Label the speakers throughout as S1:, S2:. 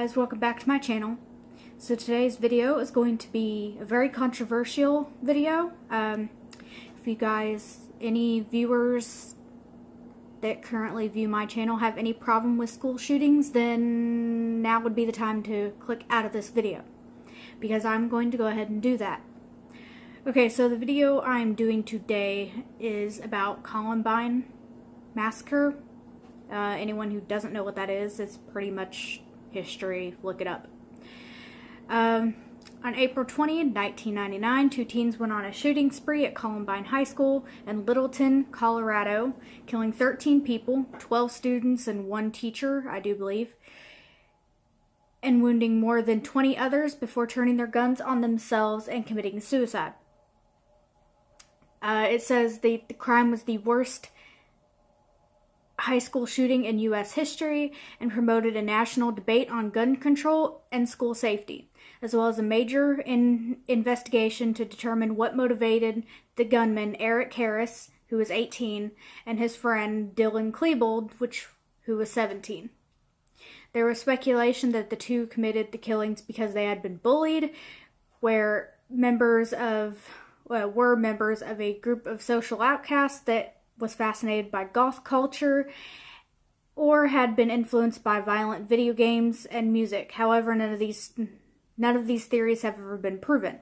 S1: guys, welcome back to my channel. So today's video is going to be a very controversial video. If you guys, any viewers that currently view my channel have any problem with school shootings, then now would be the time to click out of this video, because I'm going to go ahead and do that. Okay, so the video I'm doing today is about Columbine Massacre. Anyone who doesn't know what that is, it's pretty much history. Look it up. On April 20th, 1999, two teens went on a shooting spree at Columbine High School in Littleton, Colorado, killing 13 people, 12 students and one teacher, I do believe, and wounding more than 20 others before turning their guns on themselves and committing suicide. It says the crime was the worst high school shooting in U.S. history and promoted a national debate on gun control and school safety, as well as a major investigation to determine what motivated the gunman Eric Harris, who was 18, and his friend Dylan Klebold, who was 17. There was speculation that the two committed the killings because they had been bullied, were members of a group of social outcasts that was fascinated by goth culture, or had been influenced by violent video games and music. However, none of these theories have ever been proven.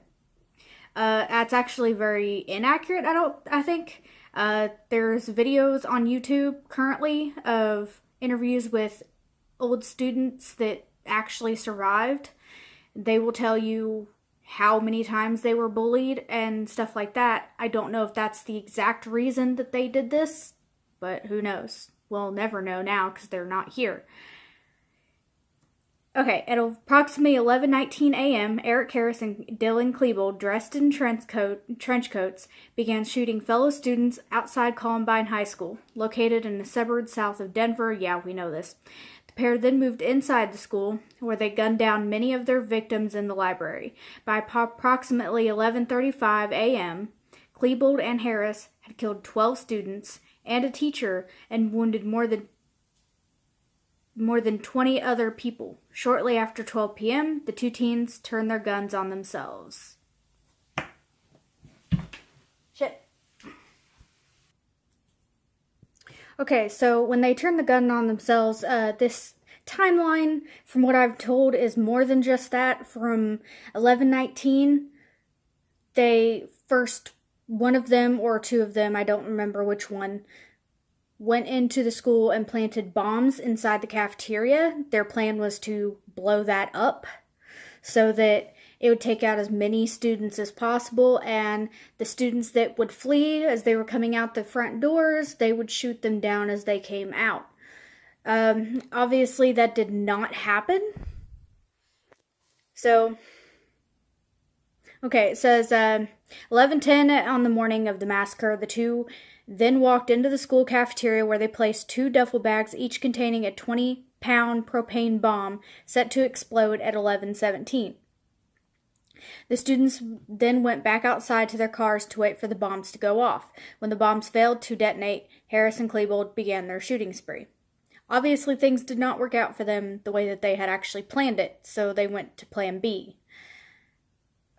S1: That's actually very inaccurate, I think. There's videos on YouTube currently of interviews with old students that actually survived. They will tell you how many times they were bullied and stuff like that. I don't know if that's the exact reason that they did this, but who knows? We'll never know now because they're not here. Okay, at approximately 11:19 a.m., Eric Harris and Dylan Klebold, dressed in trench coats, began shooting fellow students outside Columbine High School, located in the suburbs south of Denver. Yeah, we know this. The pair then moved inside the school, where they gunned down many of their victims in the library. By approximately 11:35 a.m., Klebold and Harris had killed 12 students and a teacher and wounded more than 20 other people. Shortly after 12 p.m., the two teens turned their guns on themselves. Shit. Okay, so when they turned the gun on themselves, this timeline, from what I've told, is more than just that. From 11:19, one of them or two of them, I don't remember which one, went into the school and planted bombs inside the cafeteria. Their plan was to blow that up so that it would take out as many students as possible, and the students that would flee as they were coming out the front doors, they would shoot them down as they came out. Obviously that did not happen. So, okay, it says 11:10 on the morning of the massacre, the two then walked into the school cafeteria, where they placed two duffel bags, each containing a 20-pound propane bomb set to explode at 11:17. The students then went back outside to their cars to wait for the bombs to go off. When the bombs failed to detonate, Harris and Klebold began their shooting spree. Obviously, things did not work out for them the way that they had actually planned it, so they went to plan B.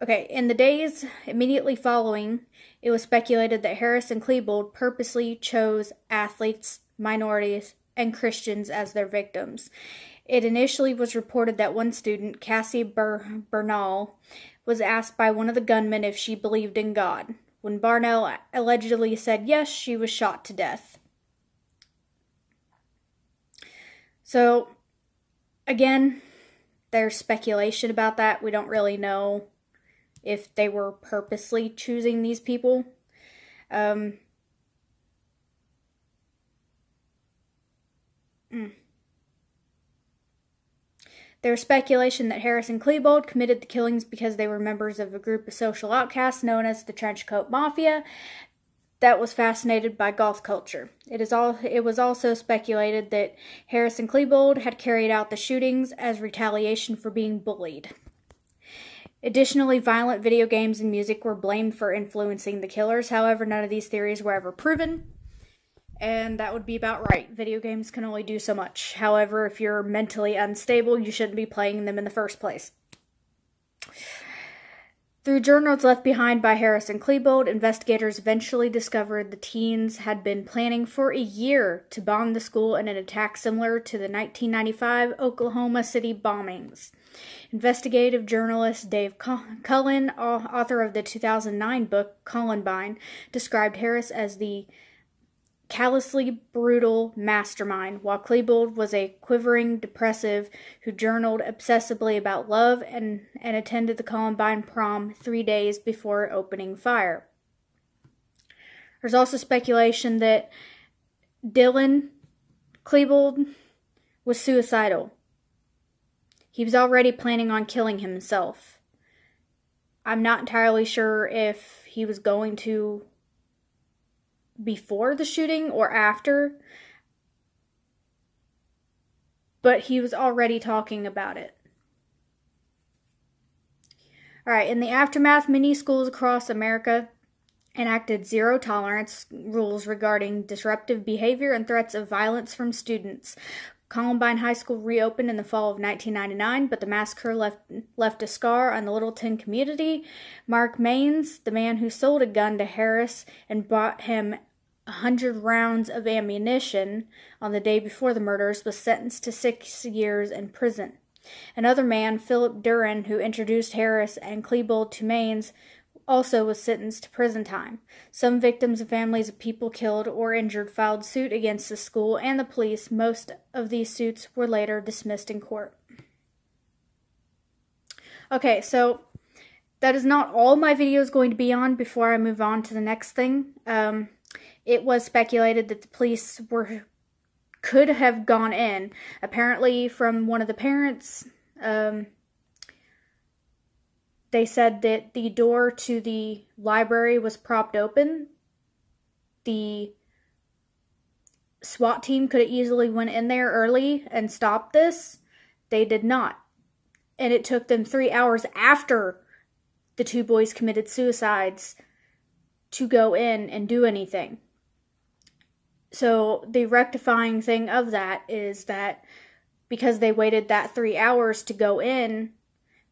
S1: Okay, in the days immediately following, it was speculated that Harris and Klebold purposely chose athletes, minorities, and Christians as their victims. It initially was reported that one student, Cassie Bernal, was asked by one of the gunmen if she believed in God. When Barnell allegedly said yes, she was shot to death. So, again, there's speculation about that. We don't really know if they were purposely choosing these people. There's speculation that Harris and Klebold committed the killings because they were members of a group of social outcasts known as the Trenchcoat Mafia that was fascinated by goth culture. It was also speculated that Harris and Klebold had carried out the shootings as retaliation for being bullied. Additionally, violent video games and music were blamed for influencing the killers. However, none of these theories were ever proven. And that would be about right. Video games can only do so much. However, if you're mentally unstable, you shouldn't be playing them in the first place. Through journals left behind by Harris and Klebold, investigators eventually discovered the teens had been planning for a year to bomb the school in an attack similar to the 1995 Oklahoma City bombings. Investigative journalist Dave Cullen, author of the 2009 book Columbine, described Harris as the callously brutal mastermind, while Klebold was a quivering depressive who journaled obsessively about love and attended the Columbine prom 3 days before opening fire. There's also speculation that Dylan Klebold was suicidal. He was already planning on killing himself. I'm not entirely sure if he was going to before the shooting or after, but he was already talking about it. Alright, in the aftermath, many schools across America enacted zero tolerance rules regarding disruptive behavior and threats of violence from students. Columbine High School reopened in the fall of 1999, but the massacre left a scar on the Littleton community. Mark Maines, the man who sold a gun to Harris and bought him 100 rounds of ammunition on the day before the murders, was sentenced to 6 years in prison. Another man, Philip Duran, who introduced Harris and Klebold to Maines, also was sentenced to prison time. Some victims and families of people killed or injured filed suit against the school and the police. Most of these suits were later dismissed in court. Okay, so that is not all my video is going to be on before I move on to the next thing. It was speculated that the police could have gone in. Apparently, from one of the parents, they said that the door to the library was propped open. The SWAT team could have easily went in there early and stopped this. They did not. And it took them 3 hours after the two boys committed suicides to go in and do anything. So the rectifying thing of that is that because they waited that 3 hours to go in,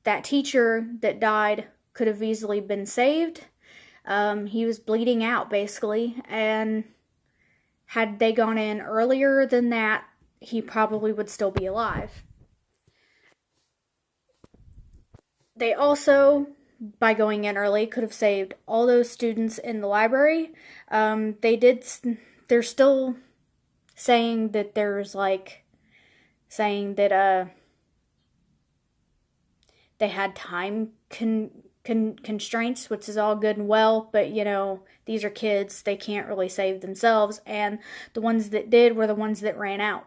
S1: that teacher that died could have easily been saved. He was bleeding out, basically, and had they gone in earlier than that, he probably would still be alive. They also, by going in early, could have saved all those students in the library. They're still saying that they had time constraints, which is all good and well, but, these are kids. They can't really save themselves, and the ones that did were the ones that ran out.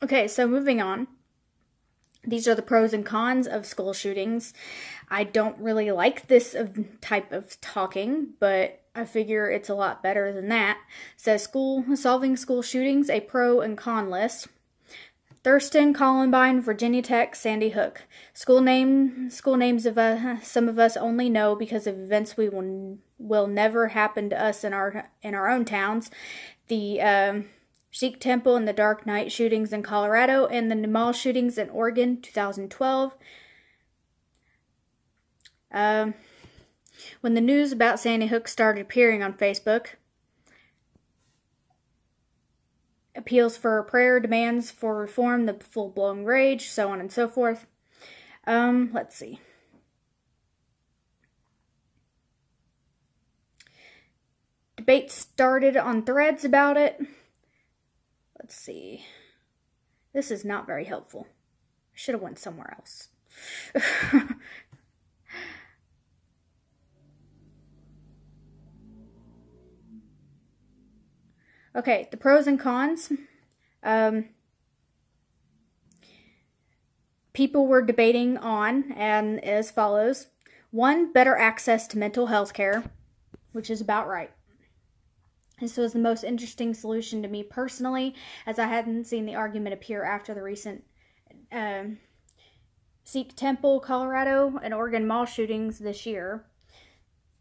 S1: Okay, so moving on. These are the pros and cons of school shootings. I don't really like this type of talking, but I figure it's a lot better than that. It says solving school shootings, a pro and con list. Thurston, Columbine, Virginia Tech, Sandy Hook. School names of some of us only know because of events we will never happen to us in our own towns. The Sikh Temple and the Dark Knight shootings in Colorado, and the mall shootings in Oregon, 2012. When the news about Sandy Hook started appearing on Facebook, appeals for prayer, demands for reform, the full-blown rage, so on and so forth. Let's see. Debate started on threads about it. Let's see. This is not very helpful. I should have went somewhere else. Okay, the pros and cons. People were debating on, and as follows. 1, better access to mental health care, which is about right. This was the most interesting solution to me personally, as I hadn't seen the argument appear after the recent Sikh Temple, Colorado, and Oregon mall shootings this year.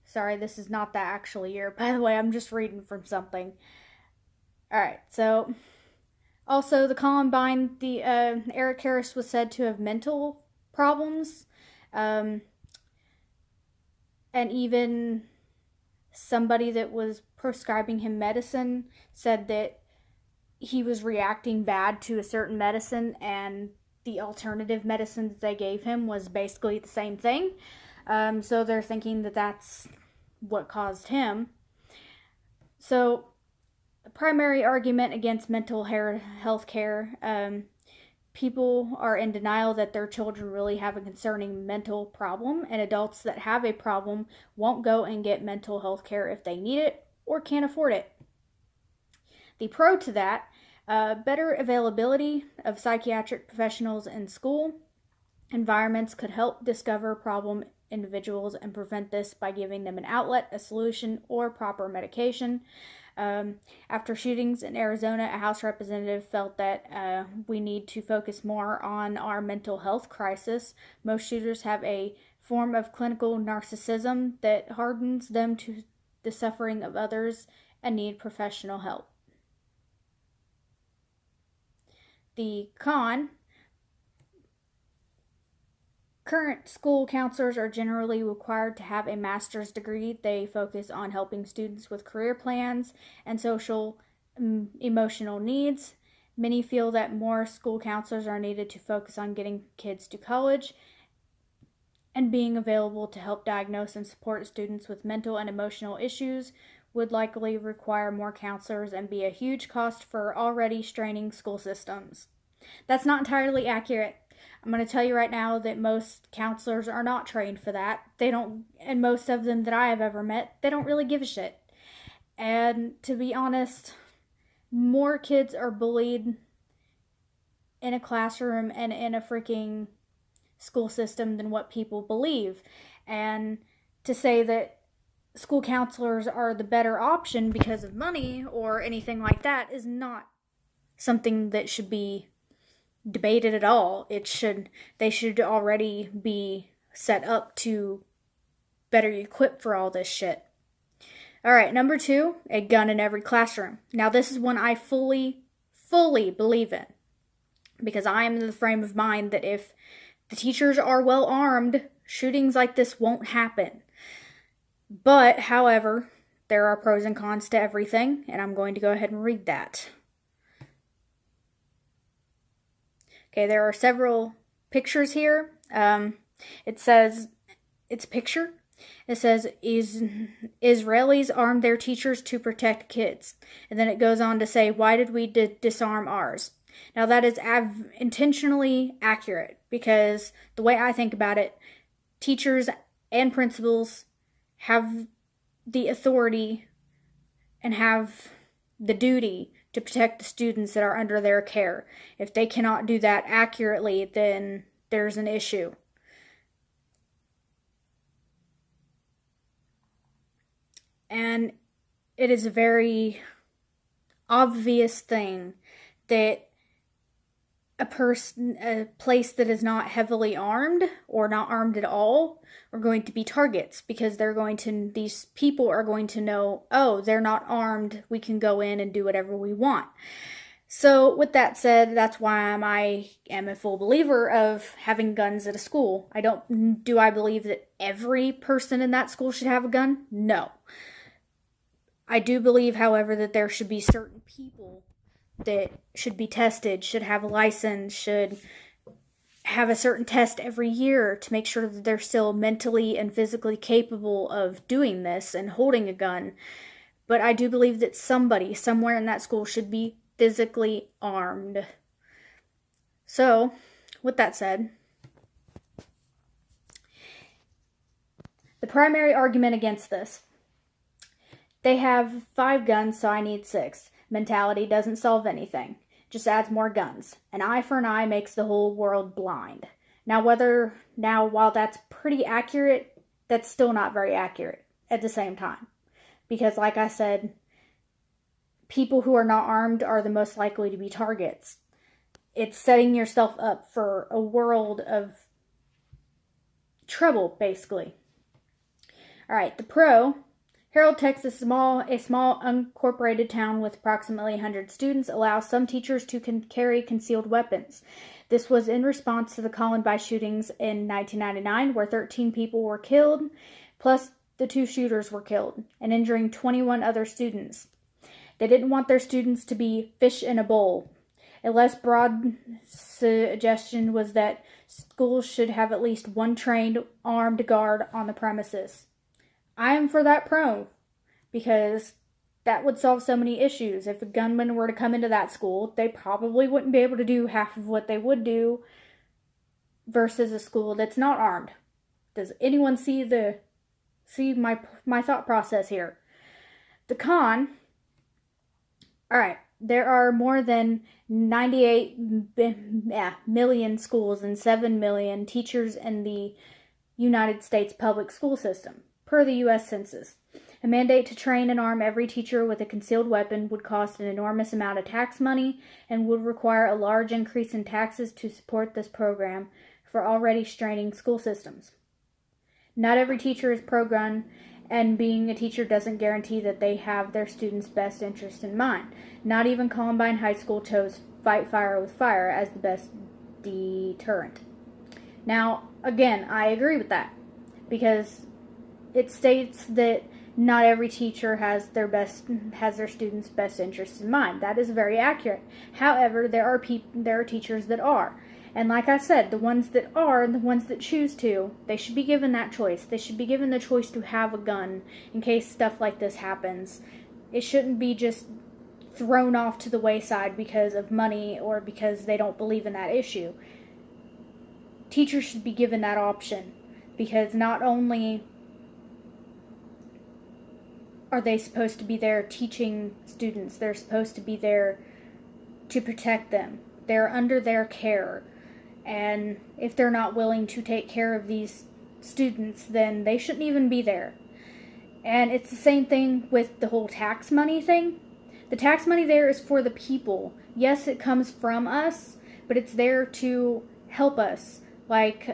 S1: Sorry, this is not the actual year. By the way, I'm just reading from something. All right, so also the Columbine, the Eric Harris was said to have mental problems, um, and even somebody that was prescribing him medicine said that he was reacting bad to a certain medicine, and the alternative medicine that they gave him was basically the same thing. So they're thinking that that's what caused him. So, the primary argument against mental health care, people are in denial that their children really have a concerning mental problem, and adults that have a problem won't go and get mental health care if they need it or can't afford it. The pro to that, better availability of psychiatric professionals in school environments could help discover problem individuals and prevent this by giving them an outlet, a solution, or proper medication. After shootings in Arizona, a House representative felt that we need to focus more on our mental health crisis. Most shooters have a form of clinical narcissism that hardens them to the suffering of others and need professional help. The con: current school counselors are generally required to have a master's degree. They focus on helping students with career plans and social emotional needs. Many feel that more school counselors are needed to focus on getting kids to college and being available to help diagnose and support students with mental and emotional issues would likely require more counselors and be a huge cost for already straining school systems. That's not entirely accurate. I'm going to tell you right now that most counselors are not trained for that. They don't, and most of them that I have ever met, they don't really give a shit. And to be honest, more kids are bullied in a classroom and in a freaking school system than what people believe. And to say that school counselors are the better option because of money or anything like that is not something that should be debated at all. They should already be set up to better equip for all this shit. All right, number 2, a gun in every classroom. Now this is one I fully believe in, because I am in the frame of mind that if the teachers are well armed, shootings like this won't happen. But, however, there are pros and cons to everything, and I'm going to go ahead and read that. Okay, there are several pictures here. It says, it's a picture. It says, Israelis armed their teachers to protect kids. And then it goes on to say, why did we disarm ours? Now that is intentionally accurate, because the way I think about it, teachers and principals have the authority and have the duty to protect the students that are under their care. If they cannot do that accurately, then there's an issue. And it is a very obvious thing that a place that is not heavily armed or not armed at all are going to be targets, because these people are going to know, oh, they're not armed, we can go in and do whatever we want. So with that said, that's why I am a full believer of having guns at a school. Do I believe that every person in that school should have a gun? No. I do believe, however, that there should be certain people that should be tested, should have a license, should have a certain test every year to make sure that they're still mentally and physically capable of doing this and holding a gun. But I do believe that somebody, somewhere in that school, should be physically armed. So, with that said, the primary argument against this: they have 5 guns, so I need 6. Mentality doesn't solve anything. Just adds more guns. An eye for an eye makes the whole world blind. Now, while that's pretty accurate, that's still not very accurate at the same time. Because, like I said, people who are not armed are the most likely to be targets. It's setting yourself up for a world of trouble, basically. All right, the pro: Harold, Texas, a small unincorporated town with approximately 100 students, allows some teachers to carry concealed weapons. This was in response to the Columbine shootings in 1999, where 13 people were killed, plus the 2 shooters were killed, and injuring 21 other students. They didn't want their students to be fish in a bowl. A less broad suggestion was that schools should have at least one trained, armed guard on the premises. I am for that because that would solve so many issues. If a gunman were to come into that school, they probably wouldn't be able to do half of what they would do versus a school that's not armed. Does anyone see my thought process here? The con, alright, there are more than 98 million schools and 7 million teachers in the United States public school system, per the U.S. Census. A mandate to train and arm every teacher with a concealed weapon would cost an enormous amount of tax money and would require a large increase in taxes to support this program for already straining school systems. Not every teacher is pro-gun, and being a teacher doesn't guarantee that they have their students' best interest in mind. Not even Columbine High School chose fight fire with fire as the best deterrent. Now, again, I agree with that, because it states that not every teacher has their students' best interests in mind. That is very accurate. However, there are teachers that are. And like I said, the ones that are and the ones that choose to, they should be given that choice. They should be given the choice to have a gun in case stuff like this happens. It shouldn't be just thrown off to the wayside because of money or because they don't believe in that issue. Teachers should be given that option, because not only are they supposed to be there teaching students, they're supposed to be there to protect them. They're under their care. And if they're not willing to take care of these students, then they shouldn't even be there. And it's the same thing with the whole tax money thing. The tax money there is for the people. Yes, it comes from us, but it's there to help us. Like,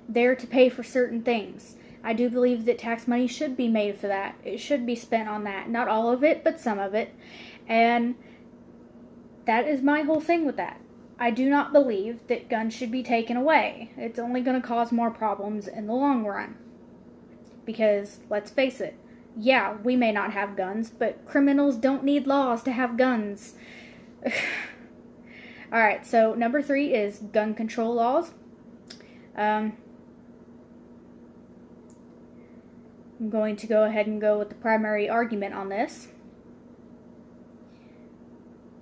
S1: there to pay for certain things. I do believe that tax money should be made for that. It should be spent on that. Not all of it, but some of it. And that is my whole thing with that. I do not believe that guns should be taken away. It's only going to cause more problems in the long run. Because, let's face it, yeah, we may not have guns, but criminals don't need laws to have guns. Alright, so number 3 is gun control laws. I'm going to go ahead and go with the primary argument on this.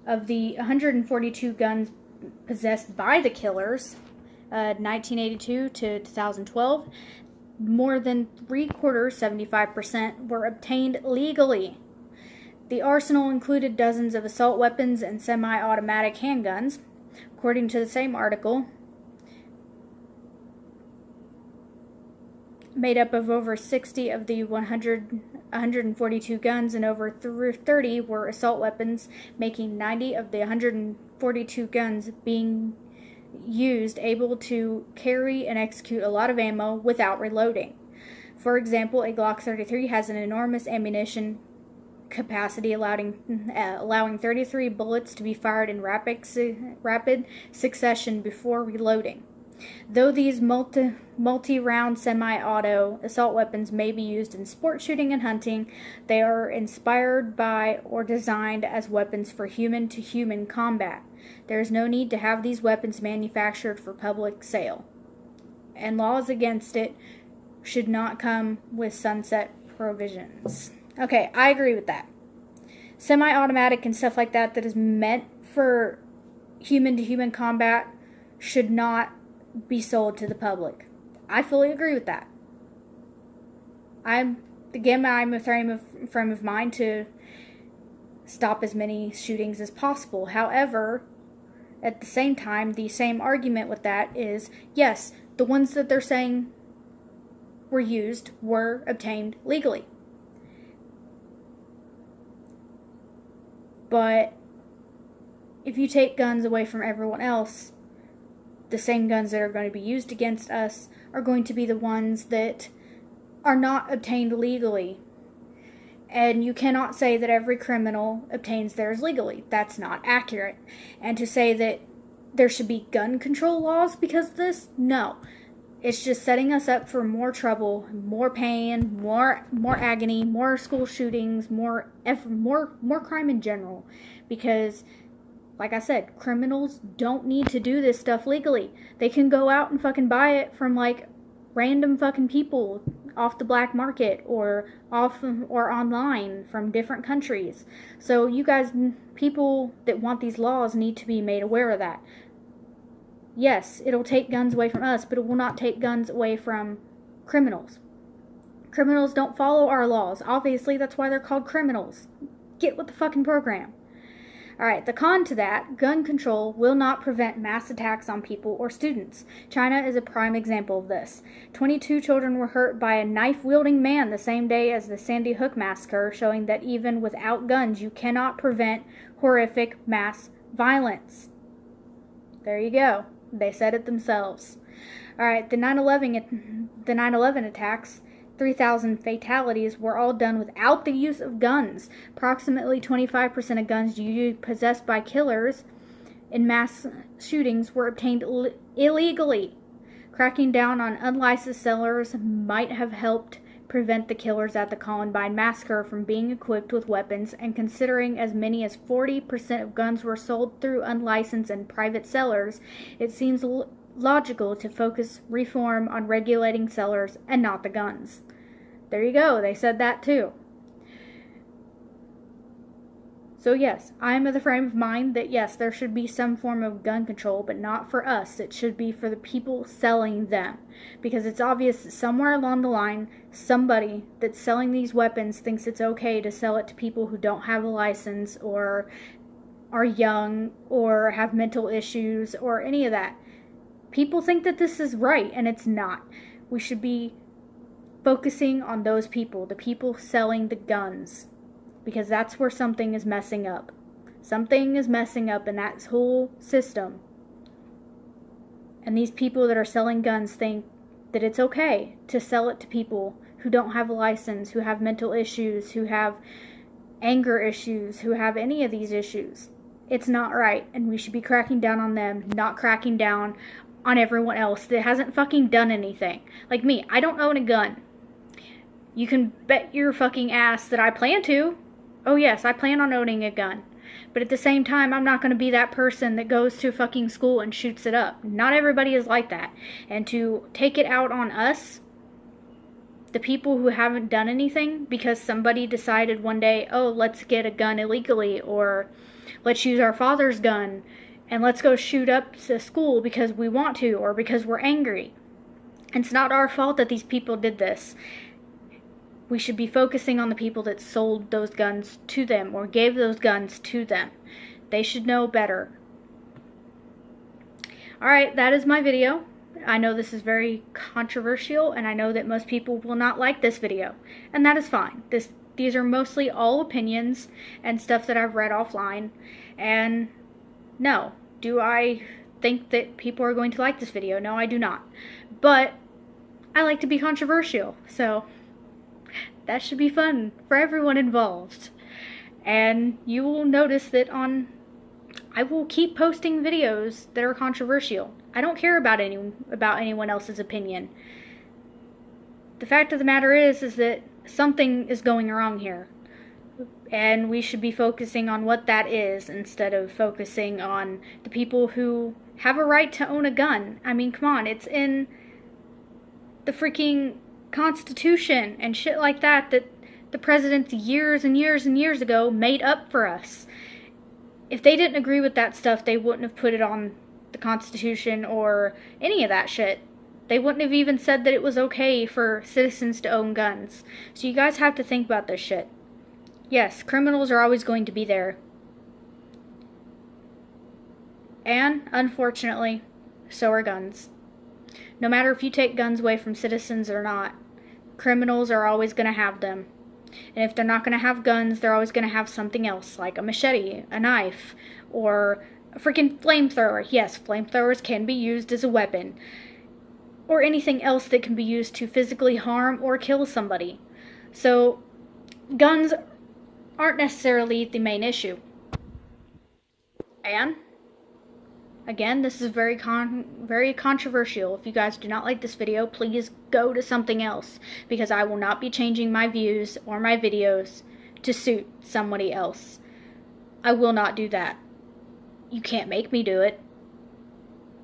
S1: Of the 142 guns possessed by the killers, 1982 to 2012, more than 3/4, 75%, were obtained legally. The arsenal included dozens of assault weapons and semi-automatic handguns. According to the same article, made up of over 60 of the 142 guns, and over 30 were assault weapons, making 90 of the 142 guns being used able to carry and execute a lot of ammo without reloading. For example, a Glock 33 has an enormous ammunition capacity, allowing 33 bullets to be fired in rapid succession before reloading. Though these multi-round semi-auto assault weapons may be used in sport shooting and hunting, they are inspired by or designed as weapons for human-to-human combat. There is no need to have these weapons manufactured for public sale, and laws against it should not come with sunset provisions. Okay, I agree with that. Semi-automatic and stuff like that is meant for human-to-human combat should not be sold to the public. I fully agree with that. I'm a frame of mind to stop as many shootings as possible. However, at the same time, the same argument with that is, yes, the ones that they're saying were used were obtained legally. But if you take guns away from everyone else, the same guns that are going to be used against us are going to be the ones that are not obtained legally. And you cannot say that every criminal obtains theirs legally. That's not accurate. And to say that there should be gun control laws because of this, no. It's just setting us up for more trouble, more pain, more agony, more school shootings, more crime in general. Because, like I said, criminals don't need to do this stuff legally. They can go out and fucking buy it from like random fucking people off the black market or online from different countries. So you guys, people that want these laws, need to be made aware of that. Yes, it'll take guns away from us, but it will not take guns away from criminals. Criminals don't follow our laws. Obviously, that's why they're called criminals. Get with the fucking program. Alright, the con to that, gun control will not prevent mass attacks on people or students. China is a prime example of this. 22 children were hurt by a knife-wielding man the same day as the Sandy Hook massacre, showing that even without guns, you cannot prevent horrific mass violence. There you go. They said it themselves. Alright, the 9/11 attacks, 3,000 fatalities, were all done without the use of guns. Approximately 25% of guns possessed by killers in mass shootings were obtained illegally. Cracking down on unlicensed sellers might have helped prevent the killers at the Columbine Massacre from being equipped with weapons, and considering as many as 40% of guns were sold through unlicensed and private sellers, it seems logical to focus reform on regulating sellers and not the guns. There you go, they said that too. So yes, I am of the frame of mind that yes, there should be some form of gun control, but not for us. It should be for the people selling them. Because it's obvious that somewhere along the line, somebody that's selling these weapons thinks it's okay to sell it to people who don't have a license or are young or have mental issues or any of that. People think that this is right, and it's not. We should be focusing on those people, the people selling the guns. Because that's where something is messing up. Something is messing up in that whole system. And these people that are selling guns think that it's okay to sell it to people who don't have a license, who have mental issues, who have anger issues, who have any of these issues. It's not right, and we should be cracking down on them, not cracking down on everyone else that hasn't fucking done anything. Like me, I don't own a gun. You can bet your fucking ass that I plan to. Oh yes, I plan on owning a gun. But at the same time, I'm not going to be that person that goes to fucking school and shoots it up. Not everybody is like that. And to take it out on us, the people who haven't done anything, because somebody decided one day, oh, let's get a gun illegally, or let's use our father's gun, and let's go shoot up the school because we want to, or because we're angry. It's not our fault that these people did this. We should be focusing on the people that sold those guns to them or gave those guns to them. They should know better. Alright, that is my video. I know this is very controversial, and I know that most people will not like this video. And that is fine. These are mostly all opinions and stuff that I've read offline. And no, do I think that people are going to like this video? No, I do not. But I like to be controversial, so that should be fun for everyone involved. And you will notice that I will keep posting videos that are controversial. I don't care about anyone else's opinion. The fact of the matter is that something is going wrong here. And we should be focusing on what that is instead of focusing on the people who have a right to own a gun. I mean, come on, it's in the freaking Constitution and shit like that the presidents years and years and years ago made up for us. If they didn't agree with that stuff, they wouldn't have put it on the Constitution or any of that shit. They wouldn't have even said that it was okay for citizens to own guns. So you guys have to think about this shit. Yes, criminals are always going to be there. And, unfortunately, so are guns. No matter if you take guns away from citizens or not, criminals are always going to have them. And if they're not going to have guns, they're always going to have something else, like a machete, a knife, or A freaking flamethrower. Yes, flamethrowers can be used as a weapon. Or anything else that can be used to physically harm or kill somebody. So, guns aren't necessarily the main issue. And again, this is very controversial. If you guys do not like this video, please go to something else, because I will not be changing my views or my videos to suit somebody else. I will not do that. You can't make me do it,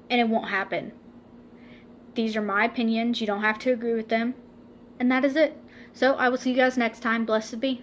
S1: and it won't happen. These are my opinions. You don't have to agree with them, and that is it. So I will see you guys next time. Blessed be.